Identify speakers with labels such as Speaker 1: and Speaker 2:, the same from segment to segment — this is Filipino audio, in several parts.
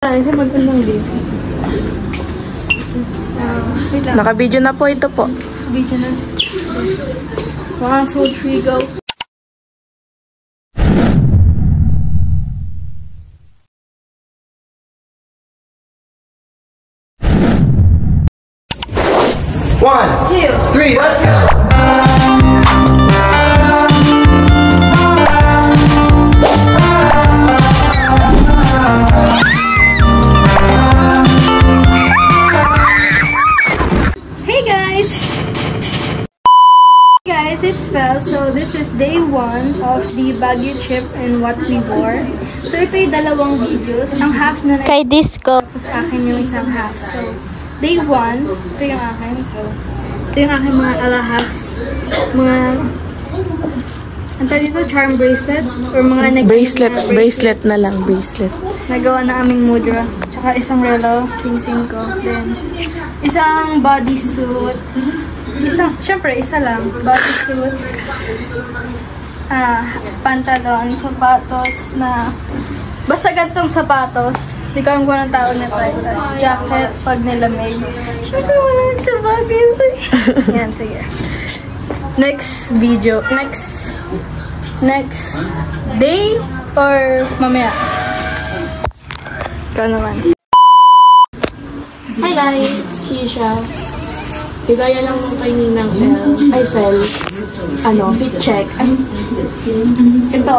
Speaker 1: Siya magandang din.
Speaker 2: Naka-video na po ito po.
Speaker 1: Video na. 1, 2, 3, go.
Speaker 3: One, 2, 3, let's go!
Speaker 1: It's Fel. So this is day 1 of the Baguio trip and what we wore. So ito yung dalawang videos. Ang half na
Speaker 2: Kay Disco.
Speaker 1: Tapos akin yung isang half. So day 1, ito yung akin. So ito yung aking mga alahas. Mga dito, charm bracelet or mga
Speaker 2: Bracelet na lang, bracelet.
Speaker 1: Nagawa na aming mudra. Tsaka isang relo, sing-sing ko. Then isang bodysuit. Siyempre, isa lang. Bodysuit. Pantalon, sapatos na... Basta gantong sapatos. Di ko ang tao na tayo. Tapos jacket pag nilamig. Siyempre, wala sa bagay. Yan, sige. Next video. Next day or mamaya?
Speaker 2: Ikaw naman.
Speaker 4: Hi guys, it's Keisha. Bigaya lang nung kay Ninang Fel, fit check. Ito,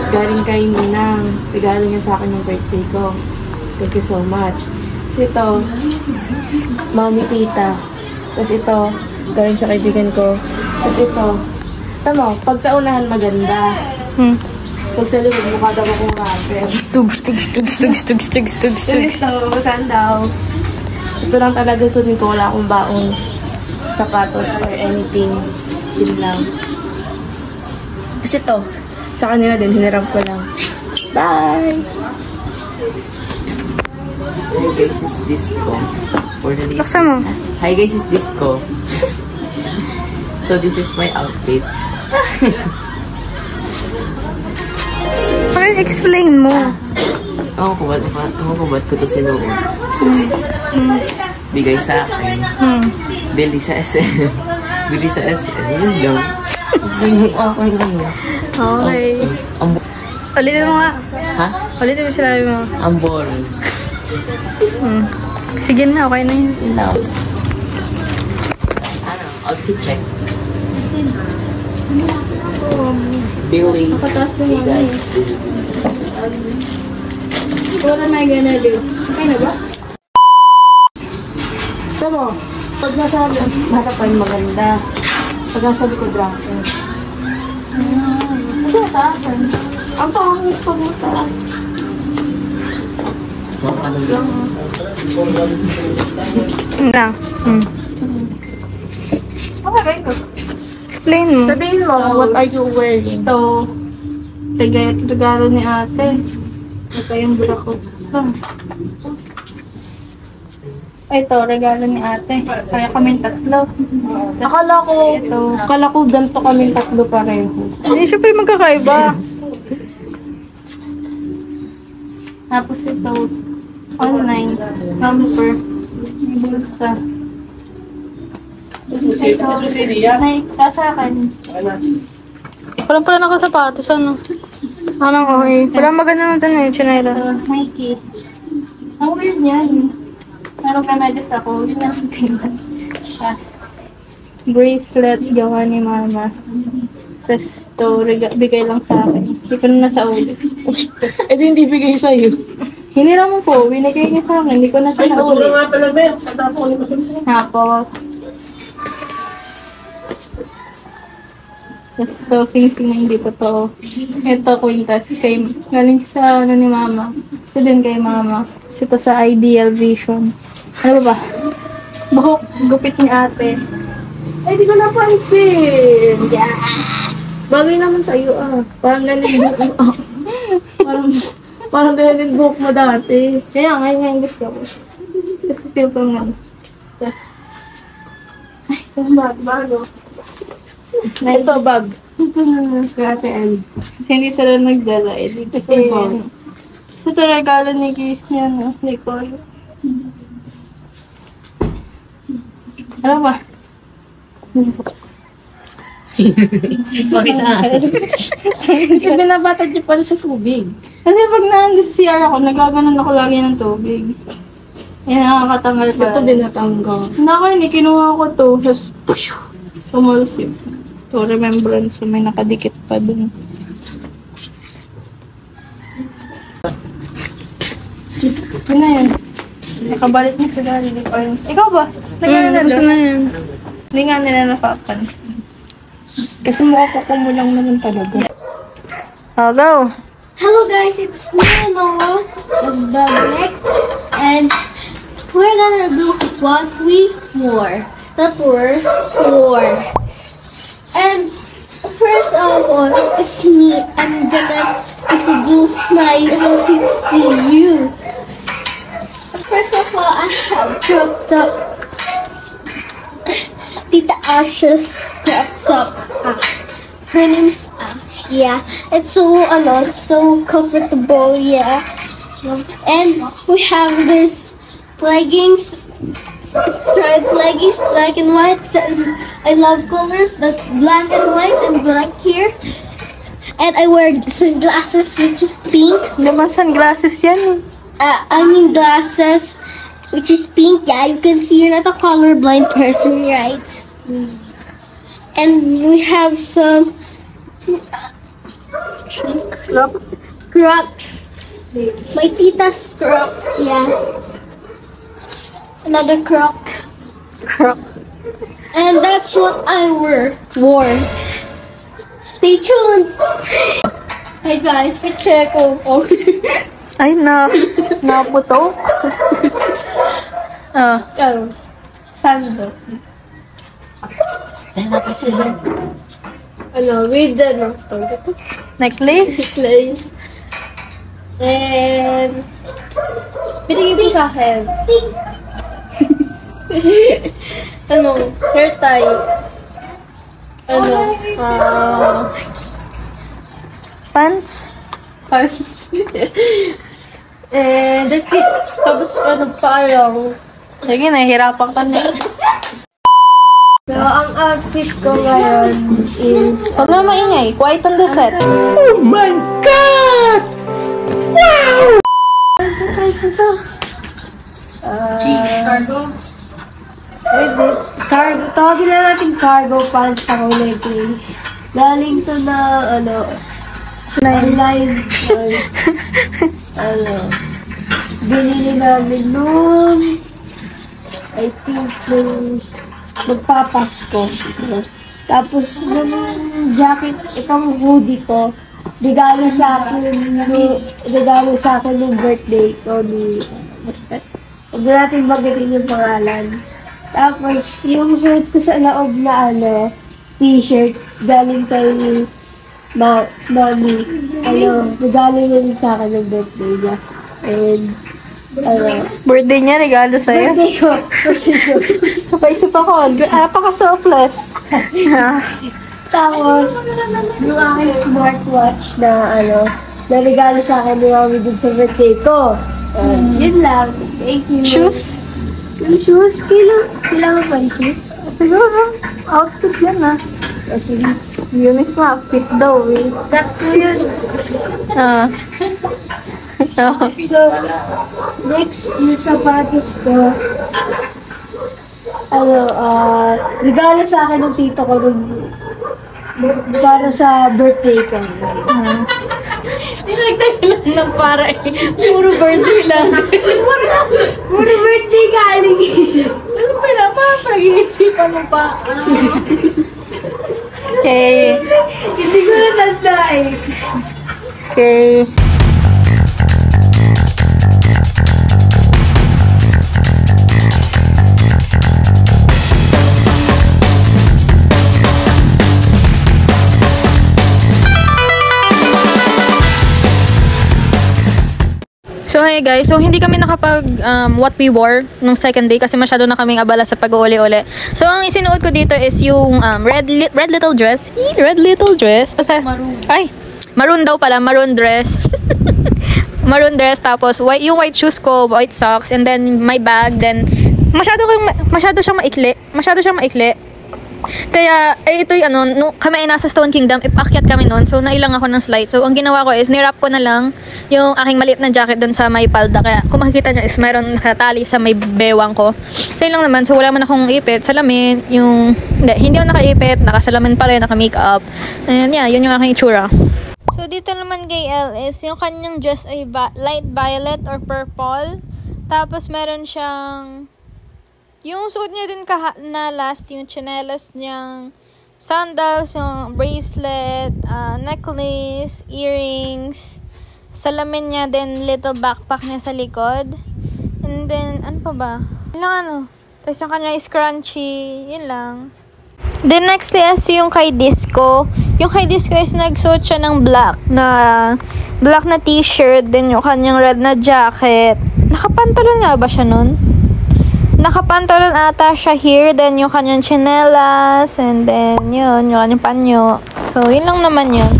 Speaker 4: galing kay Ninang. Regalo niya sa akin yung birthday ko. Thank you so much. Ito, Mami Tita. Tapos ito, galing sa kaibigan ko. Tapos ito, pag sa unahan maganda. Pag sa loob, mukha daw akong rapper.
Speaker 2: Tugs.
Speaker 4: Ito, sandals. Ito lang talaga sunin ko. Wala akong baong sapatos or anything. Yun lang. Kasi ito, sa kanila din, hiniram ko lang. Bye!
Speaker 5: Hi guys, it's Disco. For the
Speaker 2: Laksa mo.
Speaker 5: Hi guys, it's Disco. So this is my outfit.
Speaker 2: Explain mo.
Speaker 5: Ako ko ba't ko to sinuot? Bigay sa akin. Bili sa SM. Bili sa SM. Yun lang. Okay lang.
Speaker 1: Okay. Ulitin mo nga.
Speaker 5: Ha?
Speaker 1: Ulitin mo sinabi mo.
Speaker 5: Ang boring.
Speaker 1: Sige na, okay na yun.
Speaker 5: Love. Outfit check. Billy. Bigay.
Speaker 1: What am I gonna do? Okay na ba?
Speaker 4: Ito mo, pag nasabi, harapan maganda. Pag nasabi ko, drafter. Ito, taasan. Ang pangit pag mataas.
Speaker 2: Lang.
Speaker 4: Okay, go.
Speaker 2: Explain mo.
Speaker 4: Sabihin mo, what are you wearing? Ito, regalo ni ate. Ito yung bula ko.
Speaker 1: Ito, regalo ni ate. Kaya kami tatlo.
Speaker 4: Akala ko ganito kami tatlo pareho.
Speaker 1: Hindi, syempre magkakaiba. Tapos ito, online, number, bulsa. Nasa akin.
Speaker 2: Walang pala nakasapatos, ano? Walang okay. Walang maganda naman dyan eh, chinelas.
Speaker 1: Nike. Ang weird yan. Meron ka medyas ako. Yun lang tingnan. Tapos, bracelet, gawa ni mama. Tapos, ito, bigay lang sa akin. Hindi ko na nasa ulit.
Speaker 4: Eh, hindi bigay sa'yo.
Speaker 1: Hindi naman po, binigay niya sa akin. Hindi ko na sa ulit. Ay, nga pala, Ben. Hapo. Tapos ito, sing-sing na hindi totoo. Ito, kwintas. Galing sa ni mama. Ito din kay mama. Ito sa Ideal Vision. Ano ba? Buhok, gupit ni ate.
Speaker 4: Ay, di ko napansin. Yes! Bagay naman sa'yo Parang ganyan din parang ganyan din buhok mo dati.
Speaker 1: Kaya ngayon gusto ko. Kasi feel ko nga. Tapos, ay, bago.
Speaker 4: Ito, bag.
Speaker 1: Ito na.
Speaker 4: Grabe,
Speaker 1: Kasi hindi sila nagdala. Ito Ito regalo ni Yan, Nicole. Ano ba?
Speaker 5: Bakit
Speaker 4: Kasi binabatad niyo pala sa tubig.
Speaker 1: Kasi pag nandun sa CR ako, nagaganon ako lagi ng tubig. Eh, nakakatanggal pa.
Speaker 4: Ito din natanggal.
Speaker 1: Nako, hindi kinuha ko to. Tapos, tumalos yun. To remembrance, so may nakadikit pa dun. Yun na yun. Nakabalik mo sila. Ikaw ba?
Speaker 2: Gusto na yan.
Speaker 1: Hindi nga nila napapansin.
Speaker 4: Kasi mukha ko kumulang naman talaga.
Speaker 1: Hello.
Speaker 6: Hello guys, it's me Noah of Babek, and we're gonna do what we wore. Not wore. And first of all, it's me. I'm gonna introduce my outfits to you. First of all, I have crop top. Tita Ash's crop top. Her name's Ash. Yeah, it's so comfortable. Yeah, and we have this leggings, striped leggings, black and white. I love colors. That's black and white and black here. And I wear sunglasses, which is pink.
Speaker 1: Naman sunglasses yan.
Speaker 6: I mean glasses, which is pink. Yeah, you can see you're not a colorblind person, right? And we have some Crocs. My tita's Crocs, yeah. Another Croc. And that's what I wore. Stay tuned. Hey guys, picture ko.
Speaker 1: Ay, naputok. Sando.
Speaker 5: Dapat sila.
Speaker 6: With the
Speaker 1: Necklace?
Speaker 6: necklace. And binigay ko sa akin. Hair tie.
Speaker 1: Pants?
Speaker 6: And that's it. Tapos parang.
Speaker 1: Sige, nahihirapan ka na.
Speaker 6: So, ang outfit ko ngayon is
Speaker 1: Huwag na maingay. Quiet on the set.
Speaker 6: Guys, ito.
Speaker 5: Cargo?
Speaker 6: Pwede. Cargo. Tawagin na natin cargo pants na kulay green. Galing to na, online. Binili namin noon. I think nung magpapasko. Tapos yung jacket, itong hoodie ko, regalo sa akin ng birthday ko ni basta. Huwag natin bagitin yung pangalan. Tapos yung suot ko sa loob na t-shirt galing kay Mami. Regalo niya sa akin ng birthday niya. And
Speaker 1: Birthday niya, regalo sa'yo.
Speaker 6: birthday ko.
Speaker 1: Napaisip ako, napaka-selfless.
Speaker 6: Tapos, yung aking smartwatch na na regalo sa akin ni Mami din sa birthday ko. Yun lang. Thank you.
Speaker 1: Shoes?
Speaker 6: Yung shoes? Kailangan pa yung shoes?
Speaker 1: Siguro, outfit yan
Speaker 6: O sige.
Speaker 1: Eunice nga, fit daw eh.
Speaker 6: That's yun. So, next, yung sapatos ko, regalo sa akin ng tito ko para sa birthday ko.
Speaker 1: Dinagdagan lang para eh. Puro birthday lang.
Speaker 6: Puro birthday galing.
Speaker 1: Ano pag-iisipan mo pa? Okay.
Speaker 6: Hindi ko na tanda eh.
Speaker 1: Okay.
Speaker 2: So hey guys, so hindi kami nakapag what we wore nung second day kasi masyado na kaming abala sa pag-uuli-uli. So ang isinuot ko dito is yung red little dress. Red little dress. Basta, maroon. Ay, maroon daw pala, maroon dress. maroon dress, tapos yung white shoes ko, white socks, and then my bag, then masyado siyang maikli. Kaya, ito yung kami ay nasa Stone Kingdom, ipakyat kami noon, so nailang ako ng slide. So, ang ginawa ko is, nirap ko na lang yung aking maliit na jacket dun sa may palda. Kaya, kung makikita nyo is, mayroon nakatali sa may bewang ko. So, yun lang naman. So, wala man akong ipit, salamin, hindi ako nakaipit, nakasalamin pa rin, naka-makeup. And yeah, yun yung aking itsura. So, dito naman kay Elle is, yung kanyang dress ay light violet or purple. Tapos, meron siyang yung suot niya din na last, yung chinelas niyang, sandals, yung bracelet, necklace, earrings, salamin niya, then little backpack niya sa likod. And then, ano pa ba? Yun lang Tapos yung kanya is scrunchy, yun lang. Then next is yung kay Disco. Yung kay Disco is nagsuot siya ng black na t-shirt, then yung kanyang red na jacket. Nakapantalon nga ba siya nun? Nakapantalon ata siya here, then yung kanyang chinelas, and then yung kanyang panyo. So, yun lang naman yun.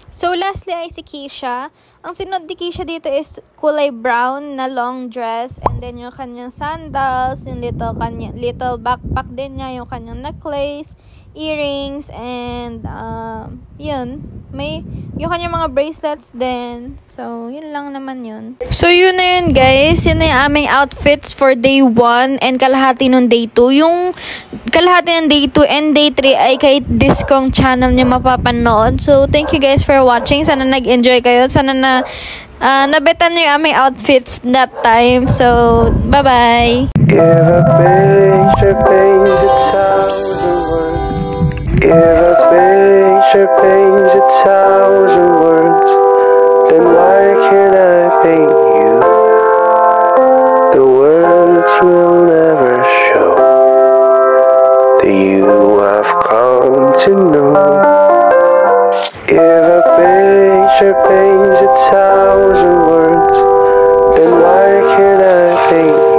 Speaker 2: So, lastly ay si Keisha. Ang sinod ni Keisha dito is kulay brown na long dress, and then yung kanyang sandals, yung little backpack din niya, yung kanyang necklace, earrings, and yung kanyang mga bracelets din. So, yun lang naman yun. So, yun na yun, guys. Yun na yung aming outfits for day 1 and kalahati nung day 2. Yung kalahati ng day 2 and day 3 ay kay Discong channel niya mapapanood. So, thank you guys for watching. Sana nag-enjoy kayo. Sana nabetan niyo yung aming outfits that time. So, bye-bye!
Speaker 7: If a picture paints a thousand words, if a picture paints a thousand words, then why can't I paint you? The words will never show the you I've come to know. If a picture paints a thousand words, then why can't I paint you?